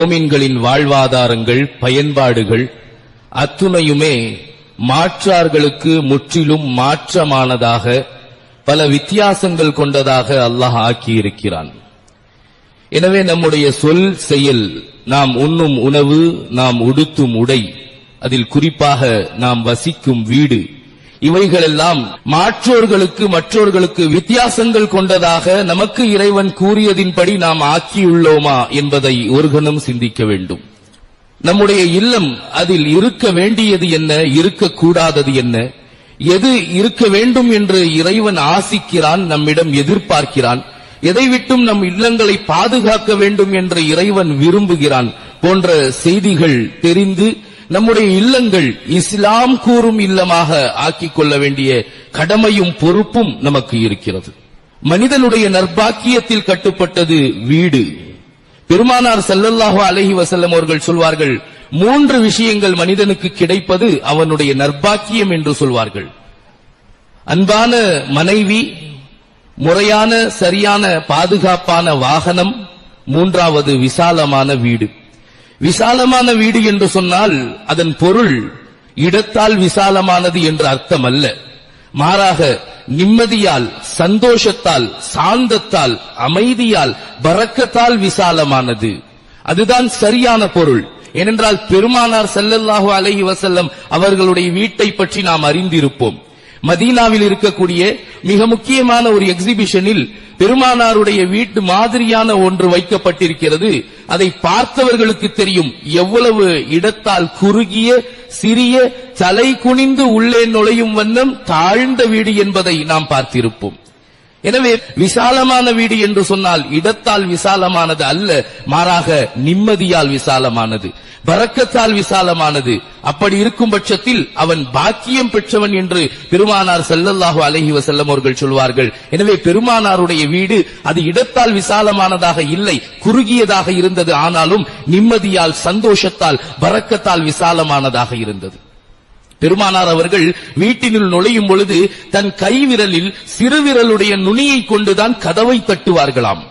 முஃமின்களின் வாழ்வாதாரங்கள், பயன்பாடுகள் அத்துணையுமே மாற்றார்களுக்கு முற்றிலும் மாற்றமானதாக, பல வித்தியாசங்கள் கொண்டதாக அல்லாஹ் ஆக்கியிருக்கிறான். எனவே நம்முடைய சொல் செயல், நாம் உண்ணும் உணவு, நாம் உடுத்தும் உடை, அதில் குறிப்பாக நாம் வசிக்கும் வீடு, இவைகளெல்லாம் மற்றவர்களுக்கு வித்தியாசங்கள் கொண்டதாக நமக்கு இறைவன் கூறியதின்படி நாம் ஆக்கியுள்ளோமா என்பதை ஒரு கணம் சிந்திக்க வேண்டும். நம்முடைய இல்லம், அதில் இருக்க வேண்டியது என்ன, இருக்கக்கூடாதது என்ன, எது இருக்க வேண்டும் என்று இறைவன் ஆசிக்கிறான், நம்மிடம் எதிர்பார்க்கிறான், எதை விட்டும் நம் இல்லங்களை பாதுகாக்க வேண்டும் என்று இறைவன் விரும்புகிறான் போன்ற செய்திகள் தெரிந்து நம்முடைய இல்லங்கள் இஸ்லாம் கூறும் இல்லமாக ஆக்கிக் கொள்ள வேண்டிய கடமையும் பொறுப்பும் நமக்கு இருக்கிறது. மனிதனுடைய நற்பாக்கியத்தில் கட்டுப்பட்டது வீடு. பெருமானார் ஸல்லல்லாஹு அலைஹி வஸல்லம் அவர்கள் சொல்வார்கள், 3 விஷயங்கள் மனிதனுக்கு கிடைப்பது அவனுடைய நற்பாக்கியம் என்று சொல்வார்கள். அன்பான மனைவி, முறையான சரியான பாதுகாப்பான வாகனம், 3வது விசாலமான வீடு. விசாலமான வீடு என்று சொன்னால் அதன் பொருள் இடத்தால் விசாலமானது என்று அர்த்தம் அல்ல. மாறாக நிம்மதியால், சந்தோஷத்தால், சாந்தத்தால், அமைதியால், பரக்கத்தால் விசாலமானது. அதுதான் சரியான பொருள். ஏனென்றால் பெருமானார் ஸல்லல்லாஹு அலைஹி வஸல்லம் அவர்களுடைய வீட்டை பற்றி நாம் அறிந்திருப்போம். மதீனாவில் இருக்கக்கூடிய மிக முக்கியமான ஒரு எக்ஸிபிஷனில் பெருமானாருடைய வீட்டு மாதிரியான ஒன்று வைக்கப்பட்டிருக்கிறது. அதை பார்த்தவர்களுக்கு தெரியும் எவ்வளவு இடத்தால் குறுகிய, சிறிய, தலை குனிந்து உள்ளே நுழையும் வண்ணம் தாழ்ந்த வீடு என்பதை நாம் பார்த்திருப்போம். எனவே விசாலமான வீடு என்று சொன்னால் இடத்தால் விசாலமானது அல்ல, மாறாக நிம்மதியால் விசாலமானது, பரக்கத்தால் விசாலமானது. அப்படி இருக்கும் பட்சத்தில் அவன் பாக்கியம் பெற்றவன் என்று பெருமானார் ஸல்லல்லாஹு அலைஹி வஸல்லம் அவர்கள் சொல்வார்கள். எனவே பெருமானாருடைய வீடு அது இடத்தால் விசாலமானதாக இல்லை, குறுகியதாக இருந்தது. ஆனாலும் நிம்மதியால், சந்தோஷத்தால், பரக்கத்தால் விசாலமானதாக இருந்தது. பெருமானார் அவர்கள் வீட்டினுள் நுழையும் பொழுது தன் கைவிரலில் சிறுவிரலுடைய நுனியை கொண்டுதான் கதவை தட்டுவார்களாம்.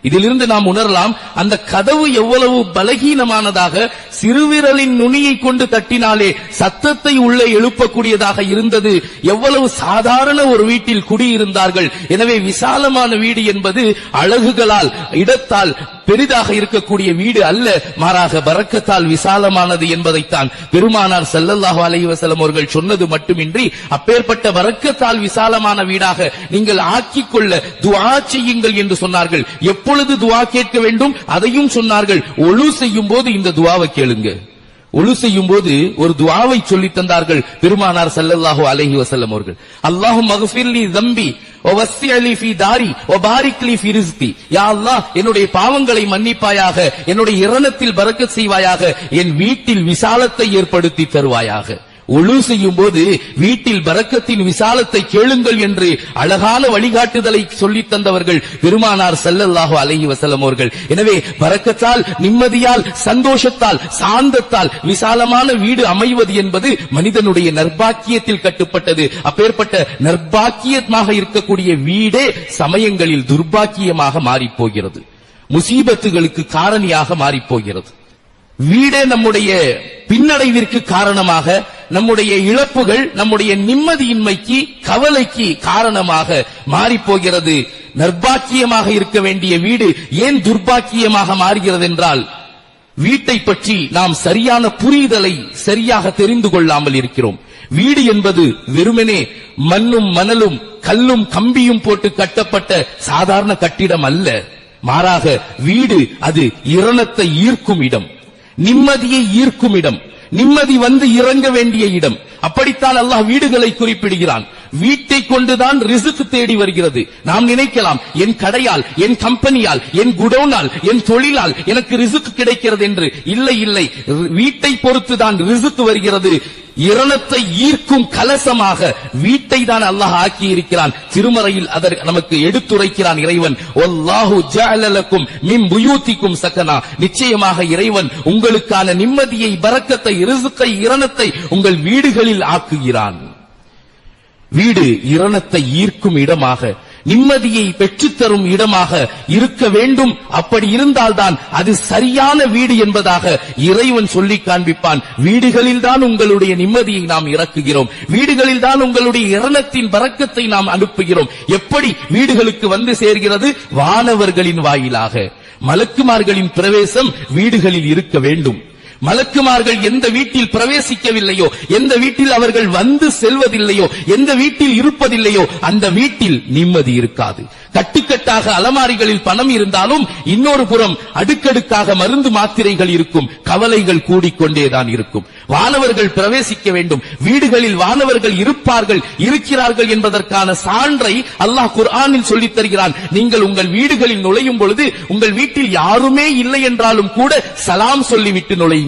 இதிலிருந்து நாம் உணரலாம் அந்த கதவு எவ்வளவு பலகீனமானதாக, சிறுவிரலின் நுனியை கொண்டு தட்டினாலே சத்தத்தை உள்ளே எழுப்பக்கூடியதாக இருந்தது. எவ்வளவு சாதாரண ஒரு வீட்டில் குடியிருந்தார்கள். எனவே விசாலமான வீடு என்பது அழகுகளால், இடத்தால் பெரிதாக இருக்கக்கூடிய வீடு அல்ல, மாறாக பரக்கத்தால் விசாலமானது என்பதைத்தான் பெருமானார் ஸல்லல்லாஹு அலைஹி வஸல்லம் அவர்கள் சொன்னது மட்டுமின்றி, அப்பேற்பட்ட பரக்கத்தால் விசாலமான வீடாக நீங்கள் ஆக்கிக் கொள்ள துஆ செய்யுங்கள் என்று சொன்னார்கள். எப்பொழுது துஆ கேட்க வேண்டும் அதையும் சொன்னார்கள். ஒழு செய்யும் போது இந்த துஆவை கேளுங்க. ஒழு செய்யும் போது ஒரு துஆவை சொல்லி தந்தார்கள் பெருமானார் ஸல்லல்லாஹு அலைஹி வஸல்லம் அவர்கள். அல்லாஹும்ம அக்ஃபிர்லி ஸம்பி வ வஸ்ஸிஅலி ஃபீ தாரி வ பாரிக் லீ ஃபீ ரிஸ்கி. யா அல்லாஹ், என்னுடைய பாவங்களை மன்னிப்பாயாக, என்னுடைய இரணத்தில் பரக்கத் செய்வாயாக, என் வீட்டில் விசாலத்தை ஏற்படுத்தி தருவாயாக. ஒழு செய்யும் போது வீட்டில் பரக்கத்தின் விசாலத்தை கேளுங்கள் என்று அழகான வழிகாட்டுதலை சொல்லி தந்தவர்கள் பெருமானார் ஸல்லல்லாஹு அலைஹி வஸல்லம் அவர்கள். எனவே பரக்கத்தால், நிம்மதியால், சந்தோஷத்தால், சாந்தத்தால் விசாலமான வீடு அமைவது என்பது மனிதனுடைய நற்பாக்கியத்தில் கட்டுப்பட்டது. அப்பேற்பட்ட நற்பாக்கியமாக இருக்கக்கூடிய வீடே சமயங்களில் துர்பாக்கியமாக மாறிப்போகிறது, முசீபத்துகளுக்கு காரணியாக மாறிப்போகிறது. வீடே நம்முடைய பின்னடைவிற்கு காரணமாக, நம்முடைய இழப்புகள், நம்முடைய நிம்மதியின்மைக்கு, கவலைக்கு காரணமாக மாறிப்போகிறது. நற்பாக்கியமாக இருக்க வேண்டிய வீடு ஏன் துர்பாக்கியமாக மாறுகிறது என்றால், வீட்டை பற்றி நாம் சரியான புரிதலை சரியாக தெரிந்து கொள்ளாமல் இருக்கிறோம். வீடு என்பது வெறுமனே மண்ணும் மணலும் கல்லும் கம்பியும் போட்டு கட்டப்பட்ட சாதாரண கட்டிடம் அல்ல. மாறாக வீடு அது இரணத்தை ஈர்க்கும் இடம், நிம்மதியை ஈர்க்கும் இடம், நிம்மதி வந்து இறங்க வேண்டிய இடம். அப்படித்தான் அல்லாஹ் வீடுகளை குறிப்பிடுகிறான். வீட்டை கொண்டுதான் ரிஸ்க் தேடி வருகிறது. நாம் நினைக்கலாம் என் கடையால், என் கம்பெனியால், என் குடோனால், என் தொழிலால் எனக்கு ரிஸ்க் கிடைக்கிறது என்று. இல்லை இல்லை, வீட்டை பொறுத்துதான் ரிஸ்க் வருகிறது. இரணத்தை ஈர்க்கும் கலசமாக வீட்டை தான் அல்லாஹ் ஆக்கி இருக்கிறான். திருமறையில் அதற்கு நமக்கு எடுத்துரைக்கிறான் இறைவன். வல்லாஹு ஜஅல லக்கும் மின் புயூதிக்கும் சகனா. நிச்சயமாக இறைவன் உங்களுக்கான நிம்மதியை, பரக்கத்தை, ரிஸ்கை, இரணத்தை உங்கள் வீடுகளில் ஆக்குகிறான். வீடு இரணத்தை ஈர்க்கும் இடமாக, நிம்மதியை பெற்றுத்தரும் இடமாக இருக்க வேண்டும். அப்படி இருந்தால்தான் அது சரியான வீடு என்பதாக இறைவன் சொல்லி காண்பிப்பான். வீடுகளில் தான் உங்களுடைய நிம்மதியை நாம் இறக்குகிறோம், வீடுகளில் தான் உங்களுடைய இரணத்தின் பரக்கத்தை நாம் அனுப்புகிறோம். எப்படி வீடுகளுக்கு வந்து சேர்கிறது? வானவர்களின் வாயிலாக. மலக்குமார்களின் பிரவேசம் வீடுகளில் இருக்க வேண்டும். மலக்குமார்கள் எந்த வீட்டில் பிரவேசிக்கவில்லையோ, எந்த வீட்டில் அவர்கள் வந்து செல்வதில்லையோ, எந்த வீட்டில் இருப்பதில்லையோ அந்த வீட்டில் நிம்மதி இருக்காது. கட்டுக்கட்டாக அலமாரிகளில் பணம் இருந்தாலும் இன்னொரு புறம் அடுக்கடுக்காக மருந்து மாத்திரைகள் இருக்கும், கவலைகள் கூடிக்கொண்டேதான் இருக்கும். வானவர்கள் பிரவேசிக்க வேண்டும், வீடுகளில் வானவர்கள் இருப்பார்கள், இருக்கிறார்கள் என்பதற்கான சான்றை அல்லாஹ் குர்ஆனில் சொல்லித் தருகிறான். நீங்கள் உங்கள் வீடுகளில் நுழையும் பொழுது உங்கள் வீட்டில் யாருமே இல்லை என்றாலும் கூட சலாம் சொல்லிவிட்டு நுழையுங்கள்.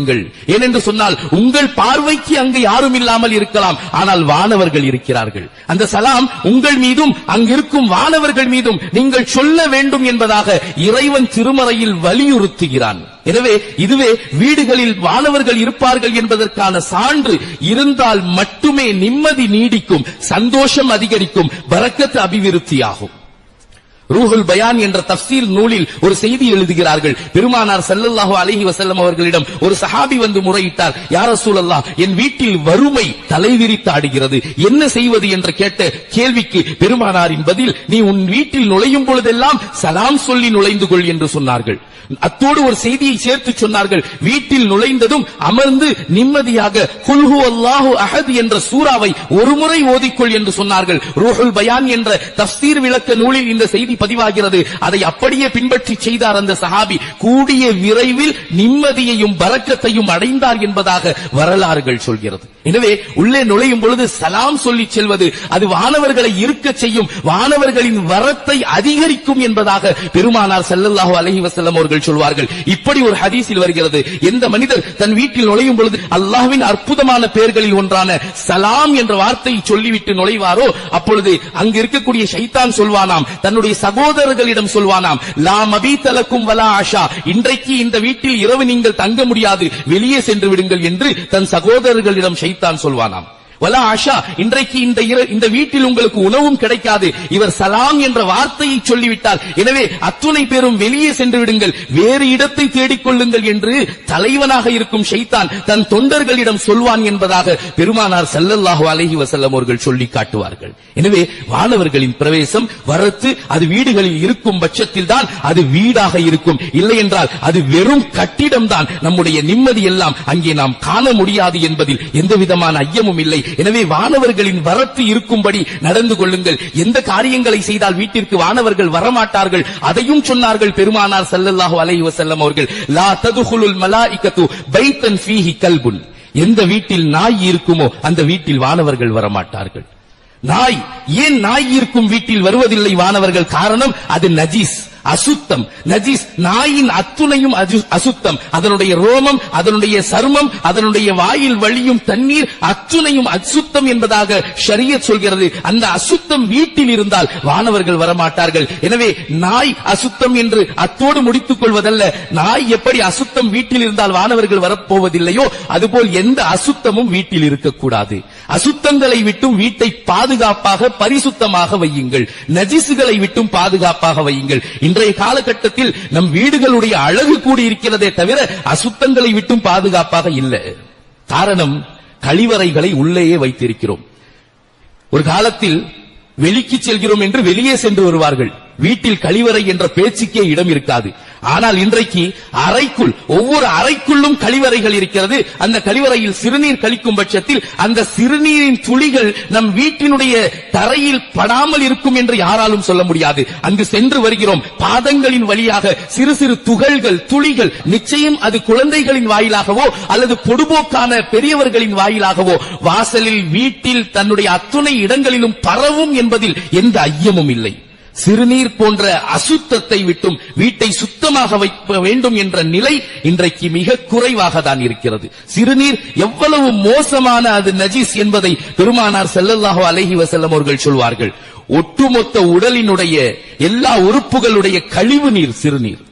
ஏனென்று சொன்னால் உங்கள் பார்வைக்கு அங்கு யாரும் இல்லாமல் இருக்கலாம், ஆனால் வானவர்கள் இருக்கிறார்கள். அந்த சலாம் உங்கள் மீதும் அங்கிருக்கும் வானவர்கள் மீதும் நீங்கள் சொல்ல வேண்டும் என்பதாக இறைவன் திருமறையில் வலியுறுத்துகிறான். எனவே இதுவே வீடுகளில் வானவர்கள் இருப்பார்கள் என்பதற்கான சான்று. இருந்தால் மட்டுமே நிம்மதி நீடிக்கும், சந்தோஷம் அதிகரிக்கும், பரக்கத் அபிவிருத்தியாகும். ரூஹுல் பயான் என்ற தஃப்சீர் நூலில் ஒரு செய்தி எழுதுகிறார்கள். பெருமானார் ஸல்லல்லாஹு அலைஹி வஸல்லம் அவர்களிடம் ஒரு சஹாபி வந்து முறையிட்டார், யா ரசூலல்லாஹ், என் வீட்டில் வறுமை தலைவிரித்து ஆடுகிறது, என்ன செய்வது என்று கேட்ட கேள்விக்கு பெருமானாரின் பதில், நீ உன் வீட்டில் நுழையும் பொழுதெல்லாம் சலாம் சொல்லி நுழைந்து கொள் என்று சொன்னார்கள். அத்தோடு ஒரு செய்தியை சேர்த்து சொன்னார்கள், வீட்டில் நுழைந்ததும் அமர்ந்து நிம்மதியாக குல் ஹுவல்லாஹு அஹத் என்ற சூராவை ஒருமுறை ஓதிக்கொள் என்று சொன்னார்கள். ரூஹுல் பயான் என்ற தஃப்சீர் விளக்க நூலில் இந்த செய்தி பதிவாகிறது. அதை அப்படியே பின்பற்றி செய்தார் அந்த சஹாபி. கூடிய விரைவில் நிம்மதியையும் பரக்கத்தையும் அடைந்தார் என்பதாக வரலாறுகள் சொல்கிறது. எனவே உள்ளே நுழையும் பொழுது சலாம் சொல்லி செல்வது அது வானவர்களை இருக்க செய்யும், வானவர்களின் வரத்தை அதிகரிக்கும் என்பதாக பெருமானார் ஸல்லல்லாஹு அலைஹி வஸல்லம் அவர்கள் சொல்வார்கள். இப்படி ஒரு ஹதீஸில் வருகிறது, எந்த மனிதர் தன் வீட்டில் நுழையும் பொழுது அல்லாஹ்வின் அற்புதமான பெயர்களில் ஒன்றான சலாம் என்ற வார்த்தையை சொல்லிவிட்டு நுழைவாரோ, அப்பொழுது அங்கு இருக்கக்கூடிய ஷைத்தான் சொல்வானாம், தன்னுடைய சகோதரர்களிடம் சொல்வானாம், லா மபீத லக்கும் வலா ஆஷா, இன்றைக்கு இந்த வீட்டில் இரவு நீங்கள் தங்க முடியாது, வெளியே சென்று விடுங்கள் என்று தன் சகோதரர்களிடம் ஷைத்தான் சொல்வானாம். வலா ஆஷா, இன்றைக்கு இந்த வீட்டில் உங்களுக்கு உணவும் கிடைக்காது, இவர் சலாம் என்ற வார்த்தையை சொல்லிவிட்டால், எனவே அத்துணை பேரும் வெளியே சென்று விடுங்கள், வேறு இடத்தை தேடிக்கொள்ளுங்கள் என்று தலைவனாக இருக்கும் ஷைத்தான் தன் தொண்டர்களிடம் சொல்வான் என்பதாக பெருமானார் ஸல்லல்லாஹு அலைஹி வஸல்லம் அவர்கள் சொல்லி காட்டுவார்கள். எனவே வானவர்களின் பிரவேசம் வரத்து அது வீடுகளில் இருக்கும் பட்சத்தில் தான் அது வீடாக இருக்கும், இல்லை என்றால் அது வெறும் கட்டிடம்தான். நம்முடைய நிம்மதி எல்லாம் அங்கே நாம் காண முடியாது என்பதில் எந்த விதமான ஐயமும் இல்லை. எனவே வானவர்களின் வரத்து இருக்கும்படி நடந்து கொள்ளுங்கள். எந்த காரியங்களை செய்தால் வீட்டிற்கு வானவர்கள் வரமாட்டார்கள் அதையும் சொன்னார்கள் பெருமானார் ஸல்லல்லாஹு அலைஹி வஸல்லம் அவர்கள். லா ததுகுலுல் மலாயிகத்து பைத்தன் ஃபீஹி கல்புன், எந்த வீட்டில் நாய் இருக்குமோ அந்த வீட்டில் வானவர்கள் வரமாட்டார்கள். நாய், ஏன் நாய் இருக்கும் வீட்டில் வருவதில்லை வானவர்கள்? காரணம், அது நஜீஸ், அசுத்தம். நஜீஸ், நாயின் அத்துணையும் அசுத்தம். அதனுடைய ரோமம், அதனுடைய சர்மம், அதனுடைய வாயில் வழியும் தண்ணீர் அத்துணையும் அசுத்தம் என்பதாக ஷரியத் சொல்கிறது. அந்த அசுத்தம் வீட்டில் இருந்தால் வானவர்கள் வரமாட்டார்கள். எனவே நாய் அசுத்தம் என்று அத்தோடு முடித்துக் கொள்வதல்ல, நாய் எப்படி அசுத்தம் வீட்டில் இருந்தால் வானவர்கள் வரப்போவதில்லையோ அதுபோல் எந்த அசுத்தமும் வீட்டில் இருக்கக்கூடாது. அசுத்தங்களை விட்டும் வீட்டை பாதுகாப்பாக பரிசுத்தமாக வையுங்கள், நஜீசுகளை விட்டும் பாதுகாப்பாக வையுங்கள். இன்றைய காலகட்டத்தில் நம் வீடுகளுடைய அழகு கூடி இருக்கிறதே தவிர அசுத்தங்களை விட்டும் பாதுகாப்பாக இல்லை. காரணம், கழிவறைகளை உள்ளேயே வைத்திருக்கிறோம். ஒரு காலத்தில் வெளிக்கு செல்கிறோம் என்று வெளியே சென்று வருவார்கள், வீட்டில் கழிவறை என்ற பேச்சுக்கே இடம் இருக்காது. ஆனால் இன்றைக்கு அறைக்குள், ஒவ்வொரு அறைக்குள்ளும் கழிவறைகள் இருக்கிறது. அந்த கழிவறையில் சிறுநீர் கழிக்கும் பட்சத்தில் அந்த சிறுநீரின் துளிகள் நம் வீட்டினுடைய தரையில் படாமல் இருக்கும் என்று யாராலும் சொல்ல முடியாது. அங்கு சென்று வருகிறோம், பாதங்களின் வழியாக சிறு சிறு துகள்கள், துளிகள், நிச்சயம் அது குழந்தைகளின் வாயிலாகவோ அல்லது பொடுபோக்கான பெரியவர்களின் வாயிலாகவோ வாசலில், வீட்டில், தன்னுடைய அத்துணை இடங்களிலும் பரவும் என்பதில் எந்த ஐயமும் இல்லை. சிறுநீர் போன்ற அசுத்தத்தை விட்டும் வீட்டை சுத்தமாக வைக்க வேண்டும் என்ற நிலை இன்றைக்கு மிக குறைவாக தான் இருக்கிறது. சிறுநீர் எவ்வளவு மோசமான அது நஜீஸ் என்பதை பெருமானார் ஸல்லல்லாஹு அலைஹி வஸல்லம் அவர்கள் சொல்வார்கள். ஒட்டுமொத்த உடலினுடைய எல்லா உறுப்புகளுடைய கழிவு நீர் சிறுநீர்,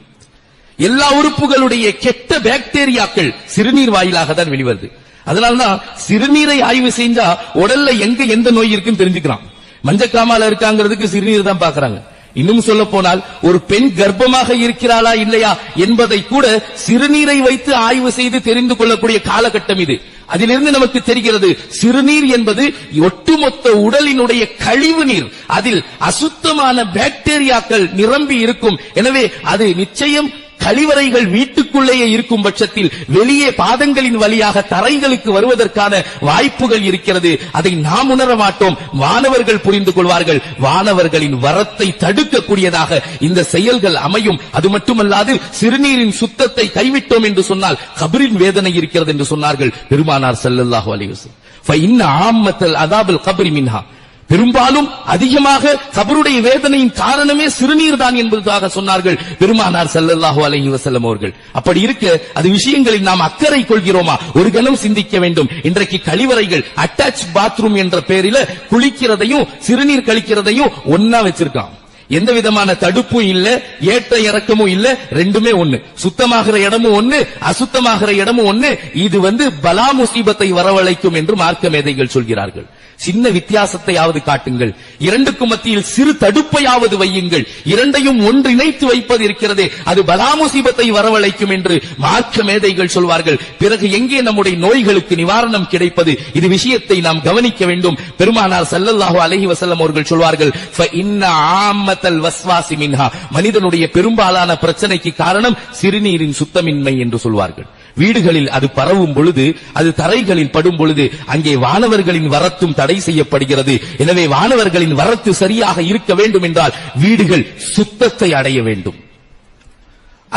எல்லா உறுப்புகளுடைய கெட்ட பாக்டீரியாக்கள் சிறுநீர் வாயிலாக தான் வெளிவருது. அதனாலதான் சிறுநீரை ஆய்வு செஞ்சா உடல்ல எங்க எந்த நோய் இருக்குன்னு தெரிஞ்சுக்கிறான். மஞ்சக்காமால இருக்காங்கிறதுக்கு சிறுநீர் தான் பாக்குறாங்க. இன்னும் சொல்ல போனால் ஒரு பெண் கர்ப்பமாக இருக்கிறாளா இல்லையா என்பதை கூட சிறுநீரை வைத்து ஆய்வு செய்து தெரிந்து கொள்ளக்கூடிய காலகட்டம் இது. அதிலிருந்து நமக்கு தெரிகிறது சிறுநீர் என்பது ஒட்டுமொத்த உடலினுடைய கழிவு நீர். அதில் அசுத்தமான பாக்டீரியாக்கள் நிரம்பி இருக்கும். எனவே அது நிச்சயம் கழிவறைகள் வீட்டுக்குள்ளேயே இருக்கும் பட்சத்தில் வெளியே பாதங்களின் வழியாக தரைகளுக்கு வருவதற்கான வாய்ப்புகள் இருக்கிறது. அதை நாம் உணர மாட்டோம், வானவர்கள் புரிந்து கொள்வார்கள். வானவர்களின் வரத்தை தடுக்கக்கூடியதாக இந்த செயல்கள் அமையும். அது மட்டுமல்லாது சிறுநீரின் சுத்தத்தை கைவிட்டோம் என்று சொன்னால் கபரின் வேதனை இருக்கிறது என்று சொன்னார்கள் பெருமானார் ஸல்லல்லாஹு அலைஹி வஸல்லம். ஃபஇன்ன ஆம்மத்தல் அஸாபில் கப்ரி மின்ஹா, பெரும்பாலும் அதிகமாக கபருடைய வேதனையின் காரணமே சிறுநீர் தான் என்பதாக சொன்னார்கள் பெருமானார் ஸல்லல்லாஹு அலைஹி வஸல்லம் அவர்கள். அப்படி இருக்க அது விஷயங்களில் நாம் அக்கறை கொள்கிறோமா? ஒரு கணம் சிந்திக்க வேண்டும். இன்றைக்கு கழிவறைகள் அட்டாச் பாத்ரூம் என்ற பெயரில குளிக்கிறதையும் சிறுநீர் கழிக்கிறதையும் ஒன்னா வச்சிருக்கான். எந்த விதமான தடுப்பும் இல்ல, ஏற்ற இறக்கமும் இல்ல, ரெண்டுமே ஒண்ணு. சுத்தமாகிற இடமும் ஒண்ணு, அசுத்தமாகிற இடமும் ஒண்ணு. இது பலா முசீபத்தை வரவழைக்கும் என்று மார்க்க மேதைகள் சொல்கிறார்கள். சின்ன வித்தியாசத்தையாவது காட்டுங்கள், இரண்டுக்கும் மத்தியில் சிறு தடுப்பையாவது வையுங்கள். இரண்டையும் ஒன்றிணைத்து வைப்பது இருக்கிறதே அது பலா முசீபத்தை வரவழைக்கும் என்று மார்க்க மேதைகள் சொல்வார்கள். பிறகு எங்கே நம்முடைய நோய்களுக்கு நிவாரணம் கிடைப்பது? இது விஷயத்தை நாம் கவனிக்க வேண்டும். பெருமானார் ஸல்லல்லாஹு அலைஹி வஸல்லம் அவர்கள் சொல்வார்கள், ஃபஇன்ன ஆம்மத்தல் வஸ்வாசி மின்ஹா, மனிதனுடைய பெரும்பாலான பிரச்சனைக்கு காரணம் சிறுநீரின் சுத்தமின்மை என்று சொல்வார்கள். வீடுகளில் அது பரவும் பொழுது, அது தரைகளில் படும் பொழுது அங்கே வானவர்களின் வரத்தும் தடை செய்யப்படுகிறது. எனவே வானவர்களின் வரத்து சரியாக இருக்க வேண்டும் என்றால் வீடுகள் சுத்தத்தை அடைய வேண்டும்.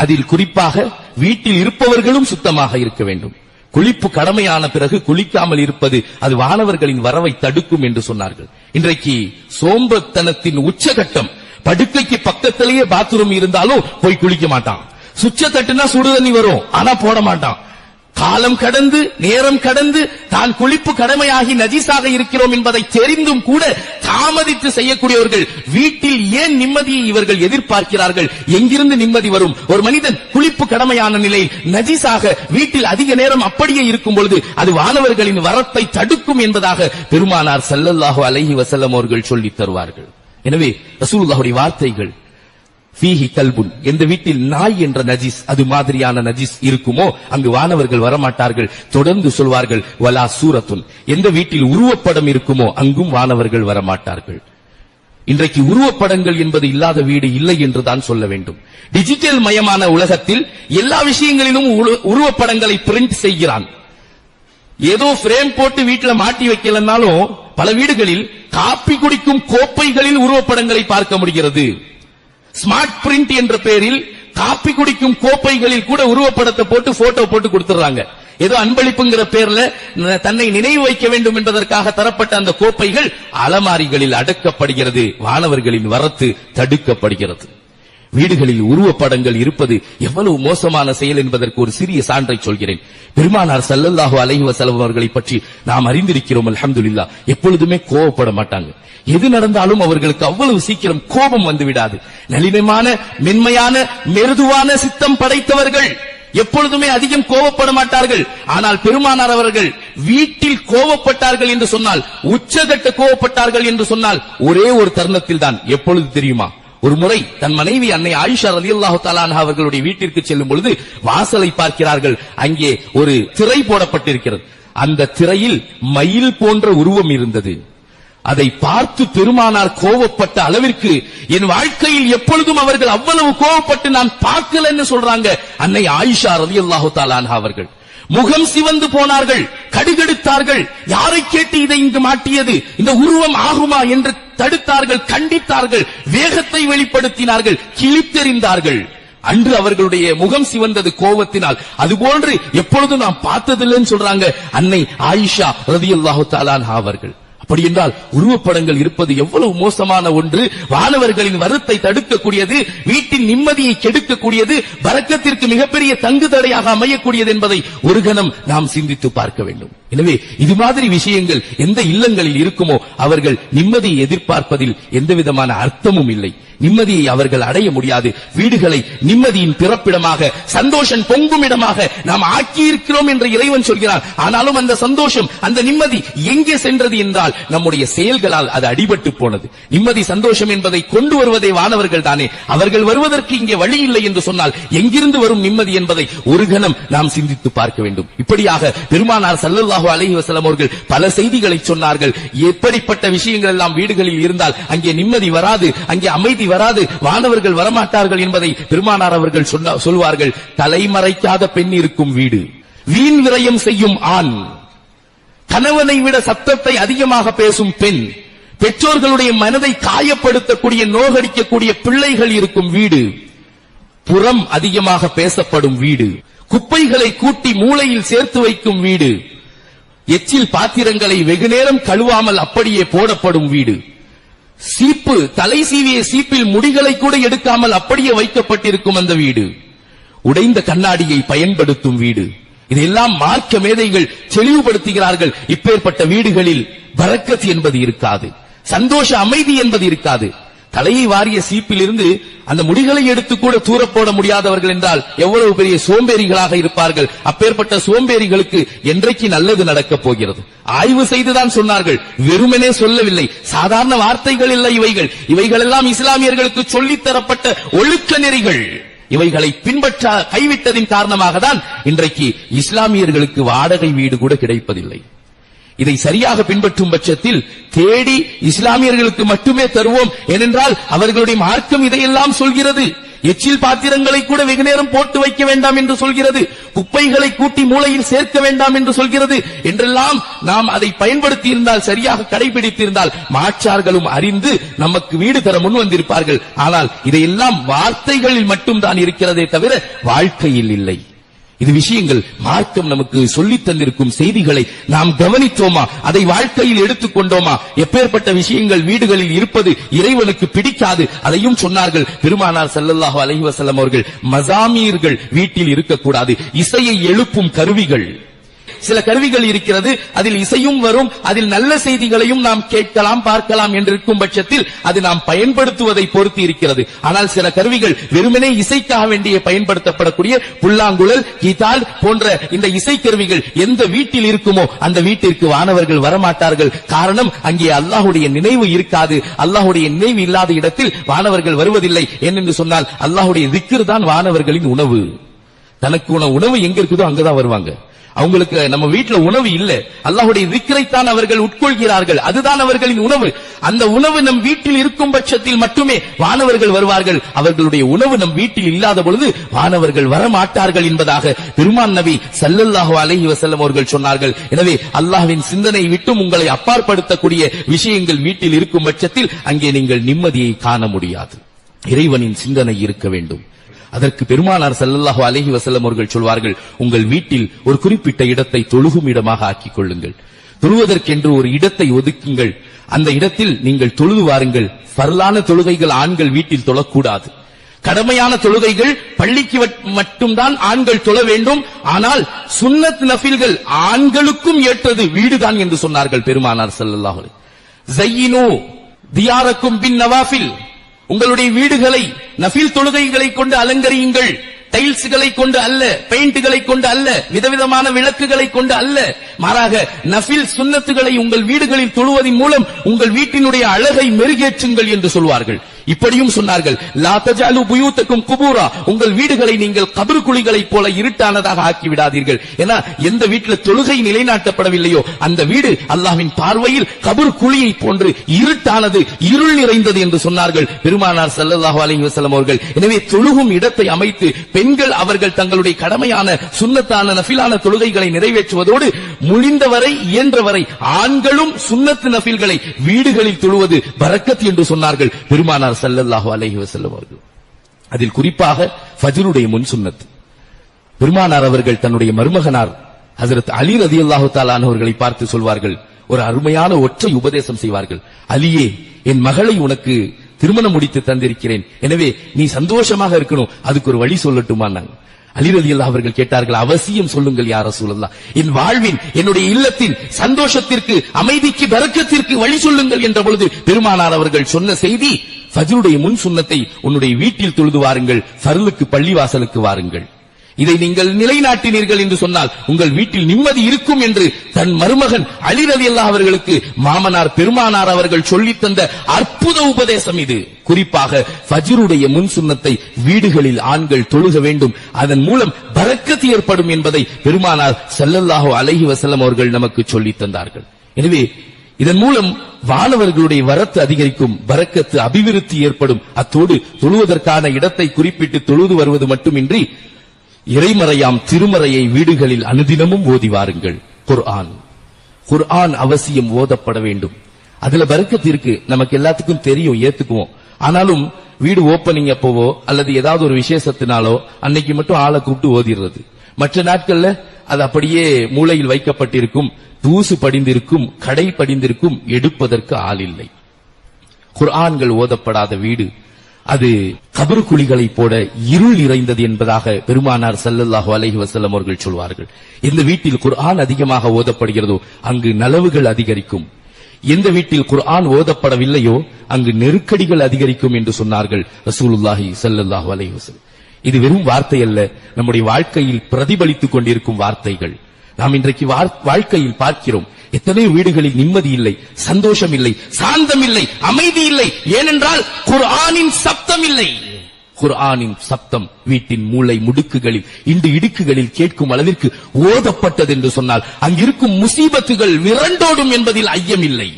அதில் குறிப்பாக வீட்டில் இருப்பவர்களும் சுத்தமாக இருக்க வேண்டும். குளிப்பு கடமையான பிறகு குளிக்காமல் இருப்பது அது வானவர்களின் வரவை தடுக்கும் என்று சொன்னார்கள். இன்றைக்கு சோம்பத்தனத்தின் உச்சகட்டம். படுக்கைக்கு பக்கத்திலேயே பாத்ரூம் இருந்தாலும் போய் குளிக்க மாட்டான். சுவிட்ச தட்டுனா சுடு தண்ணி வரும், ஆனா போட மாட்டான். காலம் கடந்து நேரம் கடந்து தான் குளிப்பு கடமையாகி நஜீஸாக இருக்கிறோம் என்பதை தெரிந்தும் கூட தாமதித்து செய்யக்கூடியவர்கள். வீட்டில் ஏன் நிம்மதியை இவர்கள் எதிர்பார்க்கிறார்கள்? எங்கிருந்து நிம்மதி வரும்? ஒரு மனிதன் குளிப்பு கடமையான நிலையில் நஜீஸாக வீட்டில் அதிக நேரம் அப்படியே இருக்கும் பொழுது அது வானவர்களின் வரத்தை தடுக்கும் என்பதாக பெருமானார் ஸல்லல்லாஹு அலைஹி வஸல்லம் அவர்கள் சொல்லித் தருவார்கள். எனவே ரசூலுல்லாஹுடைய வார்த்தைகள், ஃபீஹி கல்புன், எந்த வீட்டில் நாய் என்ற நஜீஸ் அது மாதிரியான நஜீஸ் இருக்குமோ அங்கு வானவர்கள் வரமாட்டார்கள். தொடர்ந்து சொல்வார்கள், வலா சூரத்துன், எந்த வீட்டில் உருவப்படம் இருக்குமோ அங்கும் வானவர்கள் வரமாட்டார்கள். இன்றைக்கு உருவப்படங்கள் என்பது இல்லாத வீடு இல்லை என்றுதான் சொல்ல வேண்டும். டிஜிட்டல் மயமான உலகத்தில் எல்லா விஷயங்களிலும் உருவப்படங்களை பிரிண்ட் செய்கிறான். ஏதோ பிரேம் போட்டு வீட்டில் மாட்டி வைக்கலன்னாலும் பல வீடுகளில் காப்பி குடிக்கும் கோப்பைகளில் உருவப்படங்களை பார்க்க முடிகிறது. ஸ்மார்ட் பிரிண்ட் என்ற பெயரில் காப்பி குடிக்கும் கோப்பைகளில் கூட உருவப்படத்தை போட்டு போட்டோ போட்டு கொடுத்துறாங்க. ஏதோ அன்பளிப்புங்கிற பேர்ல தன்னை நினைவு வைக்க வேண்டும் என்பதற்காக தரப்பட்ட அந்த கோப்பைகள் அலமாரிகளில் அடக்கப்படுகிறது. வானவர்களின் வரத்து தடுக்கப்படுகிறது. வீடுகளில் உருவப்படங்கள் இருப்பது எவ்வளவு மோசமான செயல் என்பதற்கு ஒரு சிறிய சான்றை சொல்கிறேன். பெருமானார் ஸல்லல்லாஹு அலைஹி வஸல்லம் அவர்களை பற்றி நாம் அறிந்திருக்கிறோம். அல்ஹம்துலில்லாஹ். எப்பொழுதுமே கோபப்பட மாட்டாங்க. எது நடந்தாலும் அவர்களுக்கு அவ்வளவு சீக்கிரம் கோபம் வந்து விடாது. நளினமான மென்மையான மிருதுவான சித்தம் படைத்தவர்கள். எப்பொழுதுமே அதிகம் கோபப்பட மாட்டார்கள். ஆனால் பெருமானார் அவர்கள் வீட்டில் கோபப்பட்டார்கள் என்று சொன்னால், உச்சகட்ட கோபப்பட்டார்கள் என்று சொன்னால் ஒரே ஒரு தருணத்தில் தான். எப்பொழுது தெரியுமா? ஒரு முறை தன் மனைவி அன்னை ஆயிஷா ரலியல்லாஹு தஆலா அன்ஹா அவர்களுடைய வீட்டிற்கு செல்லும் பொழுது வாசலை பார்க்கிறார்கள். அங்கே ஒரு திரை போடப்பட்டிருக்கிறது. அந்த திரையில் மயில் போன்ற உருவம் இருந்தது. அதை பார்த்து பெருமானார் கோபப்பட்ட அளவிற்கு என் வாழ்க்கையில் எப்பொழுதும் அவர்கள் அவ்வளவு கோபப்பட்டு நான் பார்க்கலன்னு சொல்றாங்க அன்னை ஆயிஷா ரலியல்லாஹு தஆலா அன்ஹா அவர்கள். முகம் சிவந்து போனார்கள், கடுகெடுத்தார்கள். யாரை கேட்டு இதை இங்கு மாட்டியது? இந்த உருவம் ஆகுமா என்று தடுத்தார்கள், கண்டித்தார்கள், வேகத்தை வெளிப்படுத்தினார்கள், கிழித்தெறிந்தார்கள். அன்று அவர்களுடைய முகம் சிவந்தது கோபத்தினால். அதுபோன்று எப்பொழுதும் நாம் பார்த்ததில்லைன்னு சொல்றாங்க அன்னை ஆயிஷா ரலியல்லாஹு தஆலா அன்ஹா அவர்கள். அப்படி என்றால் உருவப்படங்கள் இருப்பது எவ்வளவு மோசமான ஒன்று. வானவர்களின் வரத்தை தடுக்கக்கூடியது, வீட்டின் நிம்மதியை கெடுக்கக்கூடியது, பரக்கத்திற்கு மிகப்பெரிய தங்கு தடையாக அமையக்கூடியது என்பதை ஒரு கணம் நாம் சிந்தித்து பார்க்க வேண்டும். எனவே இது மாதிரி விஷயங்கள் எந்த இல்லங்களில் இருக்குமோ அவர்கள் நிம்மதியை எதிர்பார்ப்பதில் எந்த விதமான அர்த்தமும் இல்லை. நிம்மதியை அவர்கள் அடைய முடியாது. வீடுகளை நிம்மதியின் பிறப்பிடமாக, சந்தோஷம் பொங்கும் இடமாக நாம் ஆக்கியிருக்கிறோம் என்று இறைவன் சொல்கிறார். ஆனாலும் அந்த சந்தோஷம், அந்த நிம்மதி எங்கே சென்றது என்றால் நம்முடைய செயல்களால் அது அடிபட்டு போனது. நிம்மதி சந்தோஷம் என்பதை கொண்டு வருவதே வானவர்கள் தானே. அவர்கள் வருவதற்கு இங்கே வழி இல்லை என்று சொன்னால் எங்கிருந்து வரும் நிம்மதி என்பதை ஒரு கணம் நாம் சிந்தித்து பார்க்க வேண்டும். இப்படியாக பெருமானார் ஸல்லல்லாஹு அலைஹி வஸல்லம் அவர்கள் பல செய்திகளை சொன்னார்கள். எப்படிப்பட்ட விஷயங்கள் எல்லாம் வீடுகளில் இருந்தால் அங்கே நிம்மதி வராது, அங்கே அமைதி வராது, வானவர்கள் வரமாட்டார்கள் என்பதை பெருமானார் அவர்கள் சொல்வார்கள். தலைமறைக்காத பெண் இருக்கும் வீடு, வீண் விரயம் செய்யும் ஆண், கணவனை விட சத்தத்தை அதிகமாக பேசும் பெண், பெற்றோர்களுடைய மனதை காயப்படுத்தக்கூடிய நோகடிக்கக்கூடிய பிள்ளைகள் இருக்கும் வீடு, புறம் அதிகமாக பேசப்படும் வீடு, குப்பைகளை கூட்டி மூளையில் சேர்த்து வைக்கும் வீடு, எச்சில் பாத்திரங்களை வெகுநேரம் கழுவாமல் அப்படியே போடப்படும் வீடு, சீப்பு, தலை சீவிய சீப்பில் முடிகளை கூட எடுக்காமல் அப்படியே வைக்கப்பட்டிருக்கும் அந்த வீடு, உடைந்த கண்ணாடியை பயன்படுத்தும் வீடு, இதெல்லாம் மார்க்க மேதைகள் தெளிவுபடுத்துகிறார்கள். இப்பேற்பட்ட வீடுகளில் பரக்கத் என்பது இருக்காது, சந்தோஷ அமைதி என்பது இருக்காது. தலையை வாரிய சீப்பில் இருந்து அந்த முடிகளை எடுத்து கூட தூர போட முடியாதவர்கள் என்றால் எவ்வளவு பெரிய சோம்பேறிகளாக இருப்பார்கள். அப்பேற்பட்ட சோம்பேறிகளுக்கு என்றைக்கு நல்லது நடக்கப் போகிறது? ஆய்வு செய்துதான் சொன்னார்கள், வெறுமனே சொல்லவில்லை. சாதாரண வார்த்தைகள் இல்லை இவைகள். இவைகளெல்லாம் இஸ்லாமியர்களுக்கு சொல்லித்தரப்பட்ட ஒழுக்க நெறிகள். இவைகளை பின்பற்ற கைவிட்டதின் காரணமாக தான் இன்றைக்கு இஸ்லாமியர்களுக்கு வாடகை வீடு கூட கிடைப்பதில்லை. இதை சரியாக பின்பற்றும் பட்சத்தில் தேடி இஸ்லாமியர்களுக்கு மட்டுமே தருவோம். ஏனென்றால் அவர்களுடைய மார்க்கம் இதையெல்லாம் சொல்கிறது. எச்சில் பாத்திரங்களை கூட வெகு நேரம் போட்டு வைக்க வேண்டாம் என்று சொல்கிறது, குப்பைகளை கூட்டி மூளையில் சேர்க்க வேண்டாம் என்று சொல்கிறது என்றெல்லாம் நாம் அதை பயன்படுத்தி இருந்தால், சரியாக கடைபிடித்திருந்தால் மாற்றார்களும் அறிந்து நமக்கு வீடு தர முன் வந்திருப்பார்கள். ஆனால் இதையெல்லாம் வார்த்தைகளில் மட்டும் தான் இருக்கிறதே தவிர வாழ்க்கையில் இல்லை. இது விஷயங்கள் மார்க்கம் நமக்கு சொல்லித் தந்திருக்கும் செய்திகளை நாம் கவனித்தோமா? அதை வாழ்க்கையில் எடுத்துக்கொண்டோமா? எப்பேற்பட்ட விஷயங்கள் வீடுகளில் இருப்பது இறைவனுக்கு பிடிக்காது. அதையும் சொன்னார்கள் பெருமானார் ஸல்லல்லாஹு அலைஹி வஸல்லம் அவர்கள். மசாமீர்கள் வீட்டில் இருக்கக்கூடாது, இசையை எழுப்பும் கருவிகள். சில கருவிகள் இருக்கிறது, அதில் இசையும் வரும், அதில் நல்ல செய்திகளையும் நாம் கேட்கலாம் பார்க்கலாம் என்றிருக்கும் பட்சத்தில் அது நாம் பயன்படுத்துவதை பொறுத்து இருக்கிறது. ஆனால் சில கருவிகள் வெறுமனே இசைக்காக வேண்டிய பயன்படுத்தப்படக்கூடிய புல்லாங்குழல், கீதால் போன்ற இந்த இசை கருவிகள் எந்த வீட்டில் இருக்குமோ அந்த வீட்டிற்கு வானவர்கள் வரமாட்டார்கள். காரணம், அங்கே அல்லாஹ்வுடைய நினைவு இருக்காது. அல்லாஹ்வுடைய நினைவு இல்லாத இடத்தில் வானவர்கள் வருவதில்லை. ஏனென்று சொன்னால் அல்லாஹ்வுடைய திக்ர் தான் வானவர்களின் உணவு. தனக்கு உணவு எங்க இருக்குதோ அங்கதான் வருவாங்க. அவங்களுக்கு நம்ம வீட்டுல உணவு இல்ல, அல்லாஹ்வுடைய திக்ரைத்தான் அவர்கள் உட்கொள்கிறார்கள். அதுதான் அவர்களின் உணவு. அந்த உணவு நம் வீட்டில் இருக்கும் பட்சத்தில் மட்டுமே வானவர்கள் வருவார்கள். அவர்களுடைய உணவு நம் வீட்டில் இல்லாத பொழுது வானவர்கள் வரமாட்டார்கள் என்பதாக பெருமான் நபி ஸல்லல்லாஹு அலைஹி வஸல்லம் அவர்கள் சொன்னார்கள். எனவே அல்லாஹ்வின் சிந்தனை விட்டும் உங்களை அப்பாற்படுத்தக்கூடிய விஷயங்கள் வீட்டில் இருக்கும் பட்சத்தில் அங்கே நீங்கள் நிம்மதியை காண முடியாது. இறைவனின் சிந்தனை இருக்க வேண்டும். அதற்கு பெருமானார் ஸல்லல்லாஹு அலைஹி வஸல்லம் அவர்கள் சொல்வார்கள், உங்கள் வீட்டில் ஒரு குறிப்பிட்ட இடத்தை தொழுகும் இடமாக ஆக்கிக் கொள்ளுங்கள். தொழுவதற்கென்று ஒரு இடத்தை ஒதுக்குங்கள். அந்த இடத்தில் நீங்கள் தொழுது வாருங்கள். ஃபர்லான தொழுகைகள் ஆண்கள் வீட்டில் தொழக்கூடாது. கடமையான தொழுகைகள் பள்ளிக்கு மட்டும்தான் ஆண்கள் தொழ வேண்டும். ஆனால் சுன்னத் நஃபில்கள் ஆண்களுக்கும் ஏற்றது வீடுதான் என்று சொன்னார்கள் பெருமானார் ஸல்லல்லாஹு அலைஹி. ஸய்யினு தியாரக்கும் பின் நவாஃபில், உங்களுடைய வீடுகளை நஃபில் தொழுகைகளை கொண்டு அலங்கரியுங்கள். டைல்ஸ்களை கொண்டு அல்ல, பெயிண்ட்களை கொண்டு அல்ல, விதவிதமான விளக்குகளை கொண்டு அல்ல. மாறாக நஃபில் சுன்னத்துகளை உங்கள் வீடுகளில் தொழுவதன் மூலம் உங்கள் வீட்டினுடைய அழகை மெருகேற்றுங்கள் என்று சொல்வார்கள். இப்படியும் சொன்னார்கள், லா தஜஅலு புயூத்தக்கும் குபூரா, உங்கள் வீடுகளை நீங்கள் கபர் குழிகளைப் போல இருட்டானதாக ஆக்கி விடாதீர்கள். ஏன்னா எந்த வீட்டில் தொழுகை நிலைநாட்டப்படவில்லையோ அந்த வீடு அல்லாஹ்வின் பார்வையில் கபர் குழியை போன்று இருட்டானது, இருள் நிறைந்தது என்று சொன்னார்கள் பெருமானார் ஸல்லல்லாஹு அலைஹி வஸல்லம் அவர்கள். எனவே தொழுகும் இடத்தை அமைத்து பெண்கள் அவர்கள் தங்களுடைய கடமையான சுன்னத்தான நஃபிலான தொழுகைகளை நிறைவேற்றுவதோடு முடிந்தவரை இயன்றவரை ஆண்களும் சுன்னத் நஃபில்களை வீடுகளில் தொழுவது பரக்கத் என்று சொன்னார்கள் பெருமானார் ஸல்லல்லாஹு அலைஹி வஸல்லம் அவர்கள். அதில் குறிப்பாக ஃபஜ்ருடைய முன் சுன்னத். பெருமானார் அவர்கள் தன்னுடைய மருமகனார் ஹஜ்ரத் அலி ரலியல்லாஹு தஆலா அவர்களை பார்த்து சொல்வார்கள், ஒரு அருமையான ஒற்றை உபதேசம் செய்வார்கள். அலியே, என் மகளை உனக்கு திருமணம் முடித்து தந்திருக்கிறேன், எனவே நீ சந்தோஷமாக இருக்கணும், அதுக்கு ஒரு வழி சொல்லட்டுமா? அலி ரலியல்லாஹு அவர்கள் கேட்டார்கள், அவசியம் சொல்லுங்கள் யா ரசூலல்லாஹ், என் வாழ்வின் என்னுடைய இல்லத்தின் சந்தோஷத்திற்கு அமைதிக்கு பரக்கத்திற்கு வழி சொல்லுங்கள் என்ற பொழுது பெருமானார் அவர்கள் சொன்ன செய்தி, ஃபஜ்ருடைய முன் சுன்னத்தை உன்னுடைய வீட்டில் தொழுது வாருங்கள், ஃபர்லுக்கு பள்ளிவாசலுக்கு வாருங்கள். இதை நீங்கள் நிலைநாட்டினீர்கள் என்று சொன்னால் உங்கள் வீட்டில் நிம்மதி இருக்கும் என்று தன் மருமகன் அலி ரலியல்லாஹு அவர்களுக்கு மாமனார் பெருமானார் அவர்கள் சொல்லித் தந்த அற்புத உபதேசம் இது. குறிப்பாக ஃபஜ்ருடைய முன் சுன்னத்தை வீடுகளில் ஆண்கள் தொழுக வேண்டும், அதன் மூலம் பரக்கத் ஏற்படும் என்பதை பெருமானார் ஸல்லல்லாஹு அலைஹி வஸல்லம் அவர்கள் நமக்கு சொல்லித் தந்தார்கள். எனவே இதன் மூலம் வானவர்களுடைய வரத்து அதிகரிக்கும், பரக்கத்து அபிவிருத்தி ஏற்படும். அத்தோடு தொழுவதற்கான இடத்தை குறிப்பிட்டு தொழுது வருவது மட்டுமின்றி இறைமறையாம் திருமறையை வீடுகளில் அனுதினமும் ஓதி வாருங்கள். குர்ஆன் அவசியம் ஓதப்பட வேண்டும். அதுல பரக்கத்து இருக்கு, நமக்கு எல்லாத்துக்கும் தெரியும், ஏத்துக்குவோம். ஆனாலும் வீடு ஓப்பனிங் அப்பவோ அல்லது ஏதாவது ஒரு விசேஷத்தினாலோ அன்னைக்கு மட்டும் ஆளை கூப்பிட்டு ஓதிடுறது. மற்ற நாட்கள்ல அது அப்படியே மூளையில் வைக்கப்பட்டிருக்கும், தூசு படிந்திருக்கும், கடை படிந்திருக்கும், எடுப்பதற்கு ஆள் இல்லை. குர்ஆன்கள் ஓதப்படாத வீடு அது கபர் குழிகளை போட இருள் நிறைந்தது என்பதாக பெருமானார் ஸல்லல்லாஹு அலைஹி வஸல்லம் அவர்கள் சொல்வார்கள். எந்த வீட்டில் குர்ஆன் அதிகமாக ஓதப்படுகிறதோ அங்கு நலவுகள் அதிகரிக்கும். எந்த வீட்டில் குர்ஆன் ஓதப்படவில்லையோ அங்கு நெருக்கடிகள் அதிகரிக்கும் என்று சொன்னார்கள் ரசூலுல்லாஹி ஸல்லல்லாஹு அலைஹி வஸல்லம். இது வெறும் வார்த்தை அல்ல, நம்முடைய வாழ்க்கையில் பிரதிபலித்துக் கொண்டிருக்கும் வார்த்தைகள். நாம் இன்றைக்கு வாழ்க்கையில் பார்க்கிறோம், எத்தனையோ வீடுகளில் நிம்மதி இல்லை, சந்தோஷம் இல்லை, சாந்தம் இல்லை, அமைதி இல்லை. ஏனென்றால் குர்ஆனின் சப்தம் இல்லை. குர்ஆனின் சப்தம் வீட்டின் மூளை முடுக்குகளில், இண்டு இடுக்குகளில் கேட்கும் அளவிற்கு ஓதப்பட்டது என்று சொன்னால் அங்கிருக்கும் முசீபத்துகள் விரண்டோடும் என்பதில் ஐயம் இல்லை.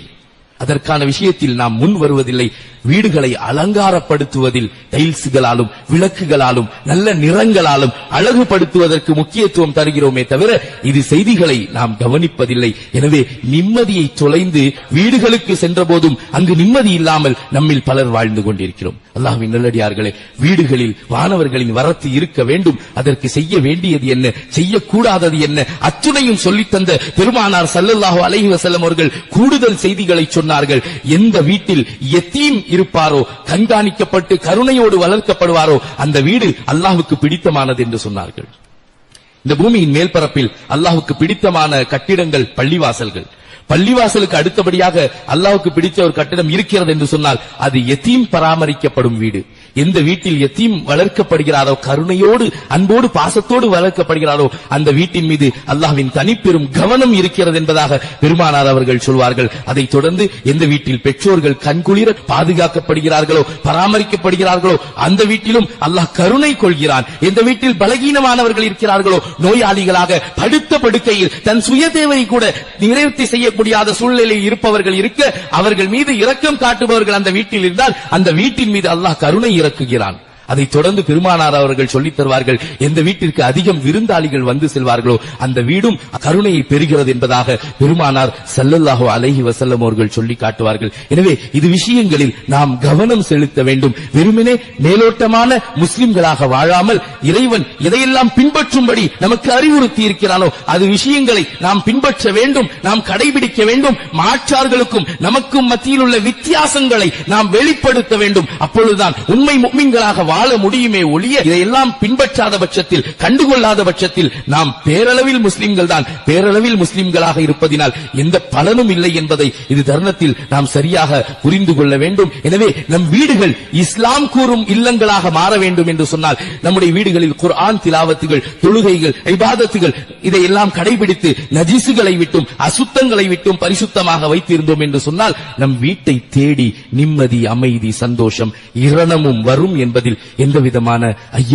அதற்கான விஷயத்தில் நாம் முன் வருவதில்லை. வீடுகளை அலங்காரப்படுத்துவதில் டைல்ஸ்களாலும் விளக்குகளாலும் நல்ல நிறங்களாலும் அழகுபடுத்துவதற்கு முக்கியத்துவம் தருகிறோமே தவிர இது செய்திகளை நாம் கவனிப்பதில்லை. எனவே நிம்மதியை தொலைந்து வீடுகளுக்கு சென்ற போதும் அங்கு நிம்மதி இல்லாமல் நம்மில் பலர் வாழ்ந்து கொண்டிருக்கிறோம். அல்லாஹ்வின் நல்லடியார்களே, வீடுகளில் வானவர்களின் வரத்து இருக்க வேண்டும். அதற்கு செய்ய வேண்டியது என்ன, செய்யக்கூடாதது என்ன, அத்துணையும் சொல்லித்தந்த பெருமானார் ஸல்லல்லாஹு அலைஹி வஸல்லம் அவர்கள் கூடுதல் செய்திகளை சொன்னார்கள். எந்த வீட்டில் யதீம் இருப்பாரோ, கண்காணிக்கப்பட்டு கருணையோடு வளர்க்கப்படுவாரோ அந்த வீடு அல்லாஹ்வுக்கு பிடித்தமானது என்று சொன்னார்கள். இந்த பூமியின் மேல்பரப்பில் அல்லாஹ்வுக்கு பிடித்தமான கட்டிடங்கள் பள்ளிவாசல்கள். பள்ளிவாசலுக்கு அடுத்தபடியாக அல்லாஹ்வுக்கு பிடித்த ஒரு கட்டிடம் இருக்கிறது என்று சொன்னால் அது யதீம் பராமரிக்கப்படும் வீடு. எந்த வீட்டில் யதீம் வளர்க்கப்படுகிறாரோ, கருணையோடு அன்போடு பாசத்தோடு வளர்க்கப்படுகிறாரோ அந்த வீட்டின் மீது அல்லாஹ்வின் தனிப்பெரும் கவனம் இருக்கிறது என்பதாக பெருமானார் அவர்கள் சொல்வார்கள். அதைத் தொடர்ந்து எந்த வீட்டில் பெற்றோர்கள் கண்குளிர பாதுகாக்கப்படுகிறார்களோ, பராமரிக்கப்படுகிறார்களோ அந்த வீட்டிலும் அல்லாஹ் கருணை கொள்கிறான். எந்த வீட்டில் பலகீனமானவர்கள் இருக்கிறார்களோ, நோயாளிகளாக படுத்த படுக்கையில் தன் சுய தேவையை கூட நிறைவேற்றி செய்ய முடியாத சூழ்நிலையில் இருப்பவர்கள் இருக்க அவர்கள் மீது இரக்கம் காட்டுபவர்கள் அந்த வீட்டில் இருந்தால் அந்த வீட்டின் மீது அல்லாஹ் கருணை இறக்குகிறான். அதைத் தொடர்ந்து பெருமானார் அவர்கள் சொல்லித் தருவார்கள், எந்த வீட்டிற்கு அதிகம் விருந்தாளிகள் வந்து செல்வார்களோ அந்த வீடும் கருணையை பெறுகிறது என்பதாக பெருமானார் ஸல்லல்லாஹு அலைஹி வஸல்லம் அவர்கள் சொல்லி காட்டுவார்கள். எனவே இது விஷயங்களில் நாம் கவனம் செலுத்த வேண்டும். வெறுமனே மேலோட்டமான முஸ்லிம்களாக வாழாமல் இறைவன் எதையெல்லாம் பின்பற்றும்படி நமக்கு அறிவுறுத்தி இருக்கிறானோ அது விஷயங்களை நாம் பின்பற்ற வேண்டும், நாம் கடைபிடிக்க வேண்டும். மாற்றார்களுக்கும் நமக்கும் மத்தியில் உள்ள வித்தியாசங்களை நாம் வெளிப்படுத்த வேண்டும். அப்பொழுதுதான் உண்மை முஃமின்களாக வாழ முடியுமே ஒழிய இதையெல்லாம் பின்பற்றாத பட்சத்தில், கண்டுகொள்ளாத பட்சத்தில் நாம் பேரளவில் முஸ்லிம்கள் தான், பேரளவில் முஸ்லிம்களாக இருப்பதினால் எந்த பலனும் இல்லை என்பதை இது தருணத்தில் நாம் சரியாக புரிந்து கொள்ள வேண்டும். எனவே நம் வீடுகள் இஸ்லாம் கூறும் இல்லங்களாக மாற வேண்டும் என்று சொன்னால் நம்முடைய வீடுகளில் குர்ஆன் திலாவத்துகள், தொழுகைகள், இபாதத்துகள் இதையெல்லாம் கடைபிடித்து நஜிசுகளை விட்டும் அசுத்தங்களை விட்டும் பரிசுத்தமாக வைத்திருந்தோம் என்று சொன்னால் நம் வீட்டை தேடி நிம்மதி, அமைதி, சந்தோஷம், இரணமும் வரும் என்பதில் எந்த விதமான ஐயம்